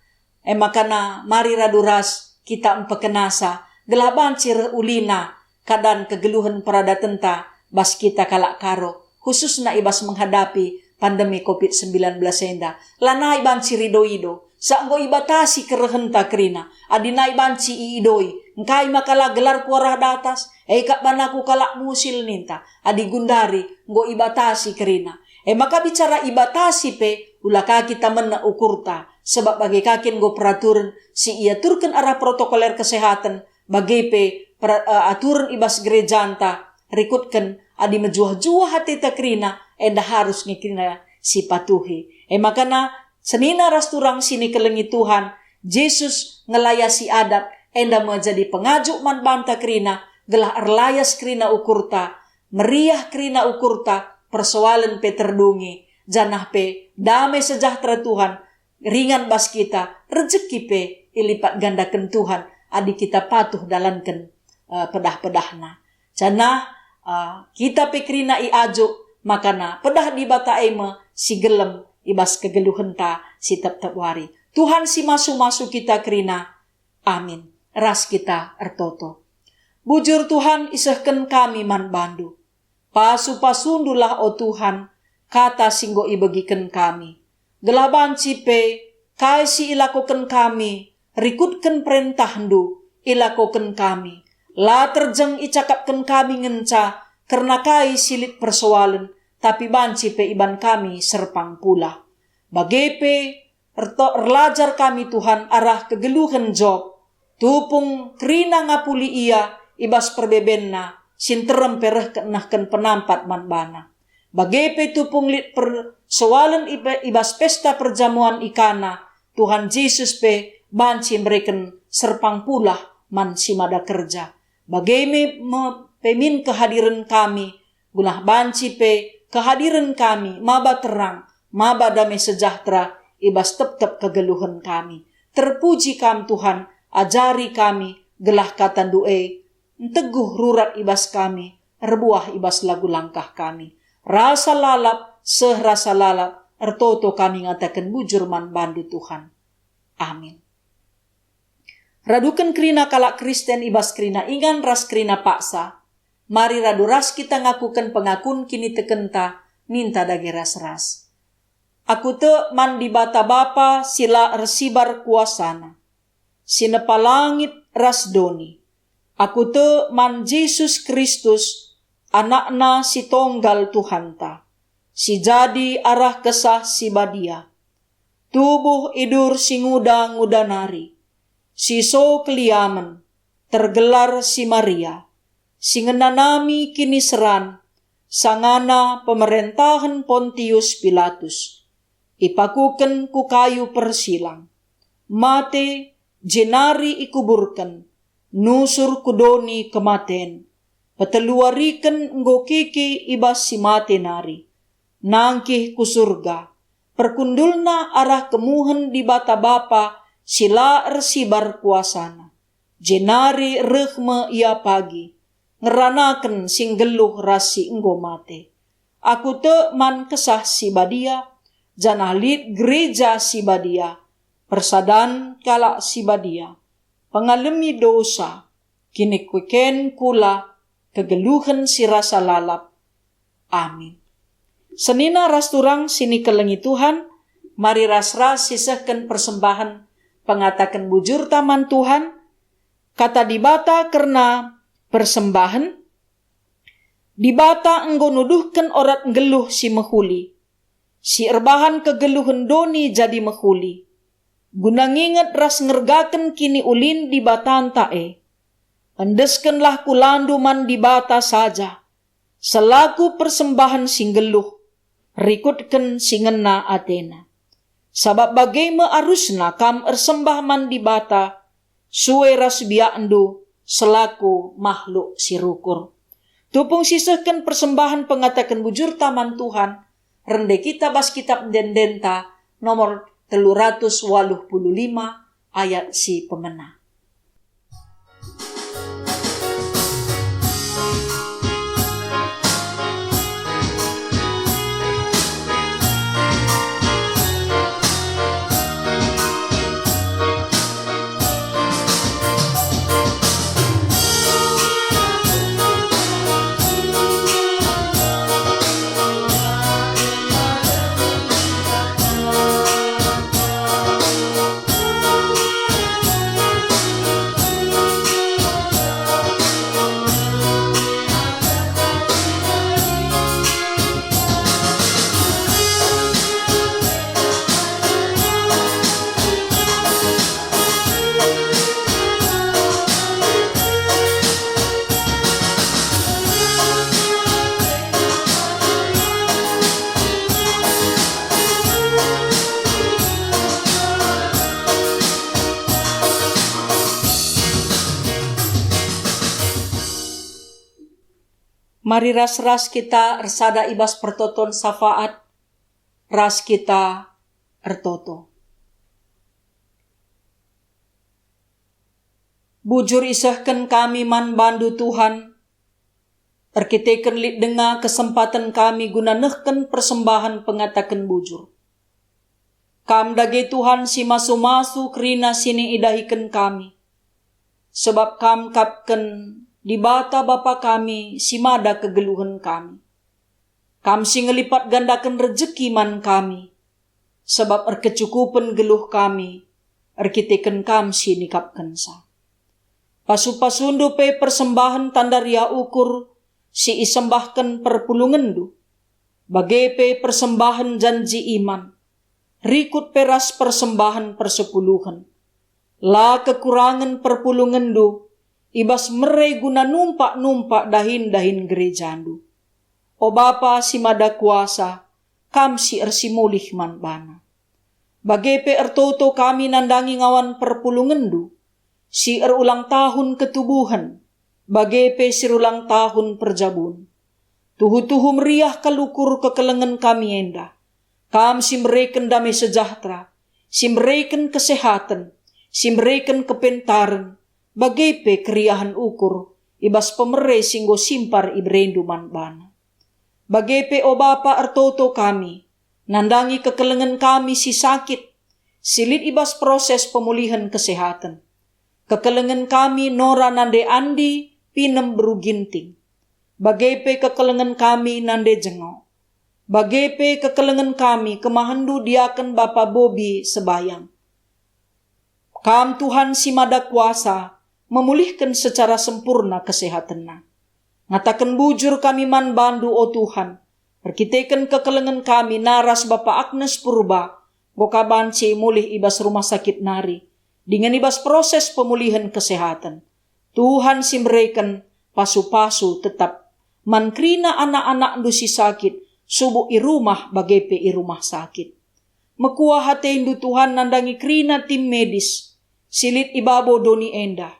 makana mari raduras kita empekenasa, gelah banci ulina, kadan kegeluhan peradatenta, bas kita kalak karo, khususna ibas menghadapi pandemi COVID-19 enda, lanai banci rido-ido, saanggo ibatasi kerehenta krina, adinai banci iidoi, engkai makala gelar kuarah datas, kak banaku kalak musil ninta, adi gundari, nggo ibatasi krina. Maka bicara ibatasi pe, ulaka kita mena ukurta, sebab bagi kakin nggo peraturan, si ia turken arah protokoler kesehatan, bagi pe aturan ibas gerejanta, rikutkan, adi mejuah-juah hati takrina, enda harus ngikrina si patuhi. Makana senina rasturang sini kelengi Tuhan, Yesus ngelayasi adat, enda menjadi pengajuk man banta krina, gelah erlayas krina ukurta, meriah krina ukurta, persoalan pe terdungi, janah pe damai sejahtera Tuhan, ringan bas kita, rezeki pe ilipat gandakan Tuhan, adi kita patuh dalankan pedah-pedahna. Janah kita pe krina iajuk, makana pedah di bata ema si gelem ibas kegeluhenta si tep-tep wari. Tuhan si masu-masu kita krina. Amin. Ras kita ertoto. Bujur Tuhan isehken kami man bandu. Pasu-pasundulah o Tuhan, kata singgo ibagiken kami. Gelaban cipe, kai si ilakoken kami, rikutken perintahdu, ilakoken kami. La terjeng icakapken kami ngenca, karena kai silit persoalan, tapi banci pe iban kami serpang pula. Bagepe, erlajar kami Tuhan arah kegeluhan job, tupung krina ngapuli ia, ibas perbebenna, sinterem pereh kenahkan penampat manbana. Bagepe tupung lit persoalan ibas pesta perjamuan ikana, Tuhan Yesus pe banci mereken serpang pula man simada kerja. Bageme pemin kehadiran kami, gulah banci pe kehadiran kami, maba terang, maba damai sejahtera, ibas tep-tep kegeluhan kami. Terpuji kam Tuhan, ajari kami, gelah kata du'e, teguh rurat ibas kami, rebuah ibas lagu langkah kami. Rasa lalap, serasa lalap, ertoto kami ngatakan bujur man bandu Tuhan. Amin. Radukan krina kalak Kristen ibas krina ingan ras krina paksa. Mari radu ras kita ngakukan pengakun kini tekenta, minta dagi ras-ras. Aku te man di bata bapa sila ersibar kuasana. Sinepa langit ras doni. Aku te man Yesus Kristus, anakna si tonggal Tuhanta. Si jadi arah kesah si badia. Tubuh idur si nguda nari. Si so keliamen, tergelar si Maria. Si ngenanami kini seran, sangana pemerintahan Pontius Pilatus. Ipakuken ku kayu persilang. Mate jenari ikuburkan, nusur kudoni kematen, peteluarikan nggo kiki ibas si mate nari, nangkih ku surga, perkundulna arah kemuhen di bata bapa, sila ersibar kuasana, jenari rehme ia pagi, ngeranaken sing geluh rasi enggo mate. Aku te man kesah si badia, janalit gereja si badia, persadan kala si badia, pengalami dosa, kini kuken kula, kegeluhan si rasa lalap. Amin. Senina ras turang sini kelengi Tuhan, mari ras-ras sisahkan persembahan, pengatakan bujur taman Tuhan, kata dibata karena persembahan, dibata enggo nuduhkan orat geluh si mehuli, si erbahan kegeluhan doni jadi mehuli, guna nginget ras ngergaken kini ulin di batan tae, endeskenlah kulandu man di bata saja, selaku persembahan sing geluh, rikutken singena Athena. Sabab bagai arusna kam ersembah man di bata, suwe ras biakndo selaku makhluk sirukur. Tupung sisahkan persembahan pengatakan bujur taman Tuhan, rende kita bas kitab dendenta nomor 385 ayat si pemena. Mari ras-ras kita ersada ibas pertoton syafaat, ras kita ertoto. Bujur isahkan kami man bandu Tuhan, erkiteken lit denga kesempatan kami guna nehken persembahan pengatakan bujur. Kam dage Tuhan si masu-masu kerina sini idahiken kami, sebab kam kapken di bata bapa kami si mada kegeluhan kami. Kam si ngelipat gandakan rejeki man kami, sebab erkecukupan geluh kami, erkiteken kam si nikapken sa. Pasu-pasundu pe persembahan tanda ria ukur, si isembahkan perpulungendu, bagai pe persembahan janji iman, rikut peras persembahan persepuluhan, la kekurangan perpulungendu, ibas mere guna numpak-numpak dahin-dahin gerejandu. O Bapa si mada kuasa, kam si ersimulih man bana. Bagai pe ertoto kami nandangi ngawan perpulungendu, si erulang tahun ketubuhan, bagai pe sirulang tahun perjabun. Tuhu-tuhu meriah kalukur kekelengan kami endah. Kam si mereken damai sejahtera, si mereken kesehatan, si mereken kepentaran, bagai pe keriahan ukur, ibas pemere singgo simpar ibrendu man bana. Bagai pe o Bapa ertoto kami, nandangi kekelengan kami si sakit, silit ibas proses pemulihan kesehatan. Kekelengan kami nora nande andi pinem beruginting. Bagai pe kekelengan kami nande jengok. Bagai pe kekelengan kami kemahandu diaken Bapa Bobi sebayang. Kam Tuhan si mada kuasa, memulihkan secara sempurna kesehatanna. Ngatakan bujur kami man bandu o Tuhan, perkiteken kekelengan kami naras Bapa Agnes Purba, boka banci mulih ibas rumah sakit nari, dengan ibas proses pemulihan kesehatan. Tuhan si mereken pasu-pasu tetap, mankrina anak-anak dusi sakit, subuh i rumah bagai pe i rumah sakit. Mekuah hati indu Tuhan nandangi krina tim medis, silit ibabo doni enda.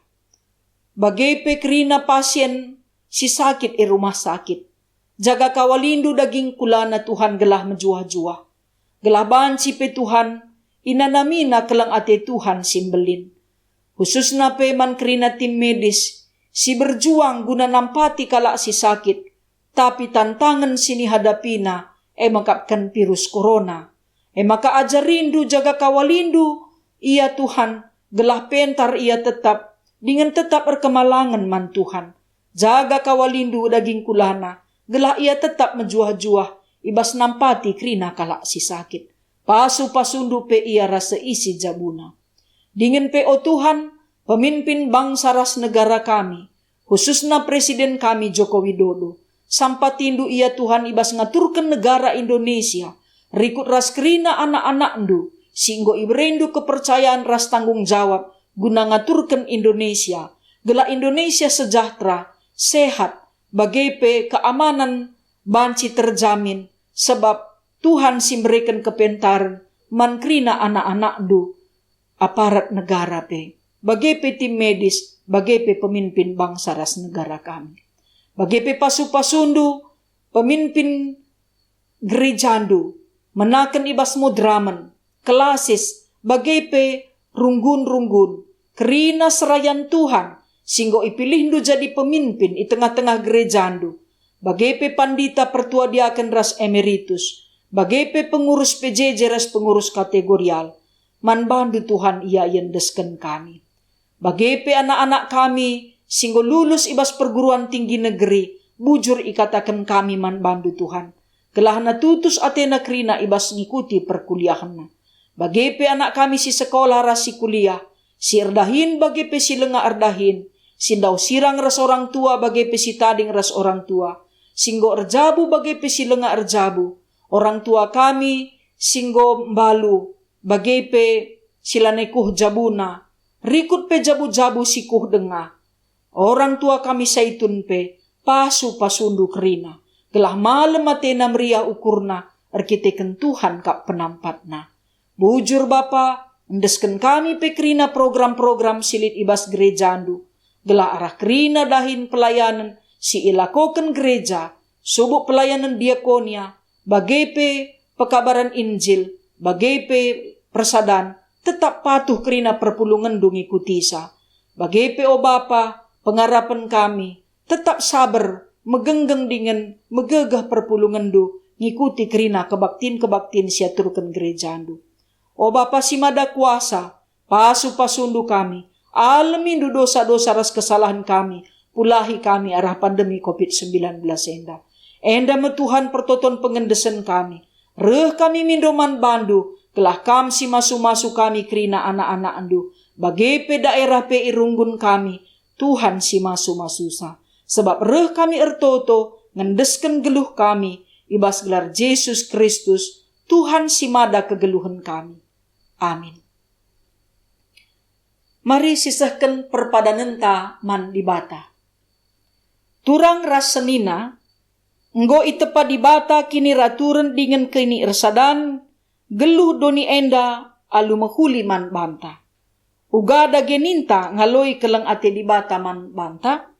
Bagai pekrina pasien si sakit rumah sakit. Jaga kawalindu daging kulana Tuhan gelah menjuah-juah. Gelah banci pe Tuhan, inanamina kelang ate Tuhan simbelin. Khususna pe man krina tim medis, si berjuang guna nampati kalak si sakit. Tapi tantangan sini hadapina, makapkan virus corona. Maka ajarindu jaga kawalindu, iya Tuhan, gelah pentar ia tetap, dengan tetap erkemalangan man Tuhan. Jaga kawalindu daging kulana, gelah ia tetap menjuah-juah, ibas nampati krina kalak si sakit. Pasu-pasundu pe ia rasa isi jabuna. Dingin pe o Tuhan, pemimpin bangsa ras negara kami, khususnya Presiden kami Joko Widodo, sampatindu ia Tuhan ibas ngaturkan negara Indonesia, rikut ras krina anak-anak ndu, singgo ibrendu kepercayaan ras tanggung jawab, guna ngaturkan Indonesia, gela Indonesia sejahtera, sehat, bagai pe keamanan banci terjamin, sebab Tuhan simberikan kepentaran, mankrina anak-anak ndu, aparat negara pe, bagai pe tim medis, bagai pe pemimpin bangsa ras negara kami. Bagai pe pasu-pasundu, pemimpin gerejandu, menaken ibas mudraman, kelasis, bagai pe runggun-runggun, kerina serayan Tuhan, singgo ipilihndu jadi pemimpin di tengah-tengah gerejandu, bagai pe pandita pertua diaken ras emeritus, bagai pe pengurus PJJ ras pengurus kategorial, man bandu Tuhan ia yendesken kami. Bagai pe anak-anak kami, singgo lulus ibas perguruan tinggi negeri, bujur ikatakan kami man bandu Tuhan. Gelahna tutus atena krina ibas ngikuti perkuliahanna. Bagai pe anak kami si sekolah ras si kuliah, si erdahin bagai pe si lenga erdahin, si daw sirang ras orang tua bagai pe si tading ras orang tua, singgo erjabu bagai pe si lenga erjabu. Orang tua kami singgo mbalu, bagai pe silanekuh jabuna, rikut pe jabu-jabu sikuh denga. Orang tua kami saitun pe, pasu-pasundu kerina, gelah malam atena meriah ukurna, erkiteken Tuhan kap penampatna. Bujur Bapa, endesken kami pe kerina program-program silit ibas gerejandu, gelah arah kerina dahin pelayanan, si ilakoken gereja, subuk pelayanan diakonia, bagai pe pekabaran Injil, bagai pe persadan, tetap patuh kerina perpulungan du ngikuti sa. Bagai pe o Bapa, pengarapan kami, tetap sabar, megenggeng dengan megegah perpulungan du, ngikuti kerina kebaktin-kebaktin siaturkan gerejandu. O Bapa si mada kuasa, pasu-pasundu kami, alamin du dosa-dosa ras kesalahan kami, pulahi kami arah pandemi COVID-19 enda. Enda me Tuhan pertoton pengendesan kami, reh kami mindoman bandu, kelah kam si masu-masu kami kerina anak-anak andu, bagai pe daerah pe irunggun kami, Tuhan si masu-masusa. Sebab reh kami ertoto, ngendesken geluh kami, ibas gelar Yesus Kristus, Tuhan si mada kegeluhan kami. Amin. Mari sisahkan perpadanenta man dibata. Turang ras senina, nggo itepa dibata kini raturen dengan kini ersadan, geluh doni enda alu mahuli man banta. Ugada geninta ngaloi keleng ate dibata man banta.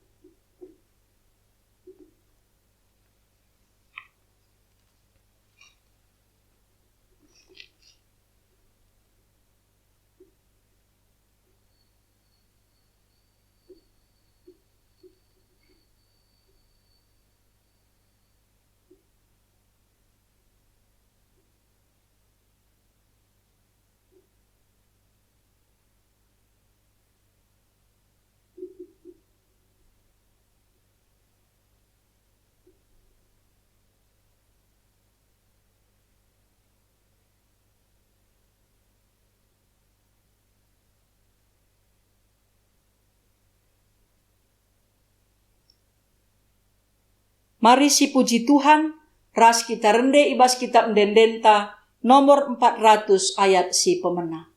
Mari si puji Tuhan, ras kita rende ibas kitab mendendenta nomor 400 ayat si pemena.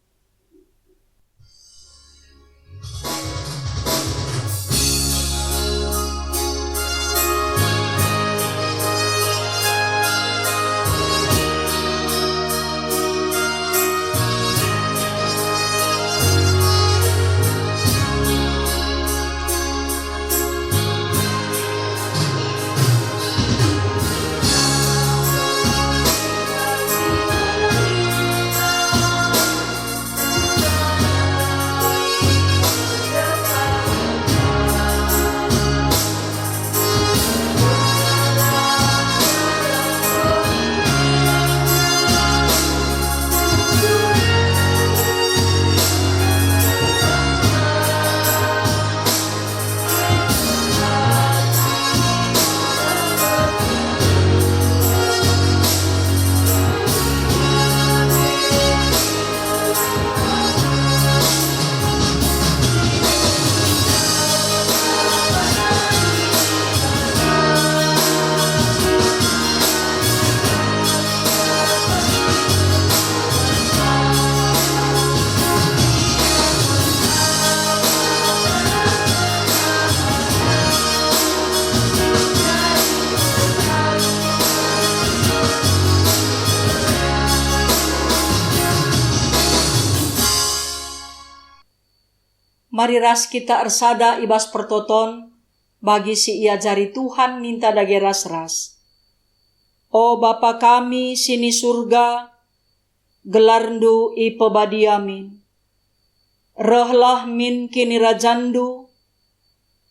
Mari ras kita ersada ibas pertoton, bagi si ia jari Tuhan minta dage ras-ras. O Bapa kami sini surga, gelarndu i pebadiamin. Rehlah min kini rajandu,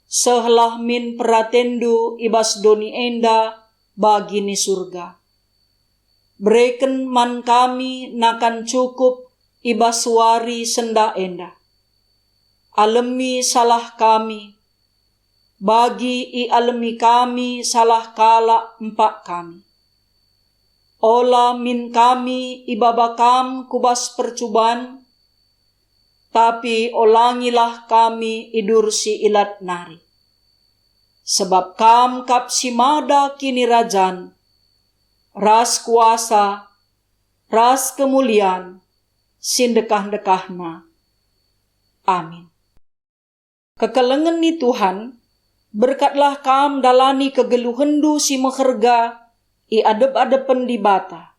sehlah min peratendu ibas doni enda bagi ni surga. Breken man kami nakan cukup ibas wari senda enda. Alemi salah kami, bagi i alemi kami salah kala empak kami. Ola min kami ibabakam kubas percubaan, tapi olangilah kami idur si ilat nari. Sebab kam kap si mada kini rajan, ras kuasa, ras kemuliaan, sindekah-dekahna. Amin. Kekelengan ni Tuhan, berkatlah kam dalani kegeluhendu si meherga, i adep-adepen di bata.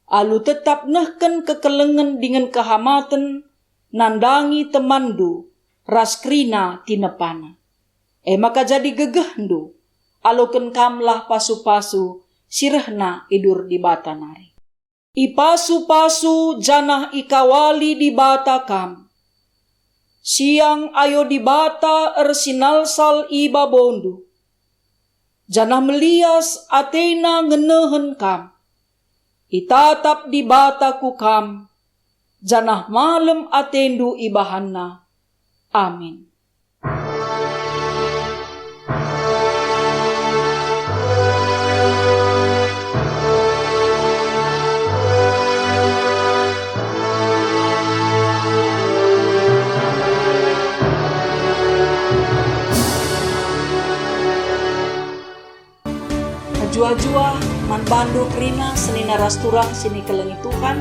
Alu tetap nehken kekelengan dengan kehamatan, nandangi temandu, ras krina tinepana. Maka jadi gegehndu, aluken kamlah pasu-pasu, sirehna idur di bata nari. I pasu-pasu janah ikawali di bata kam. Siang ayo di bata ersinalsal iba bondu. Janah melias atena ngenehen kam. Itatap di bata ku kam. Janah malam atendu ibahanna. Amin. Jua-jua man bandu krina senina rasturang sini kelengi Tuhan.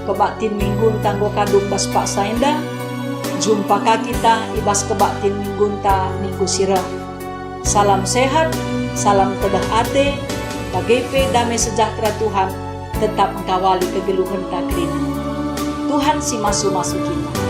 Kebaktin minggun tanggo kadung bas pak saenda. Jumpa kita ibas kebaktin minggun ta minggu sirah. Salam sehat, salam tedah ate, bagepe damai sejahtera Tuhan tetap mengkawali kegeluhan ta krina. Tuhan si masu-masu kita.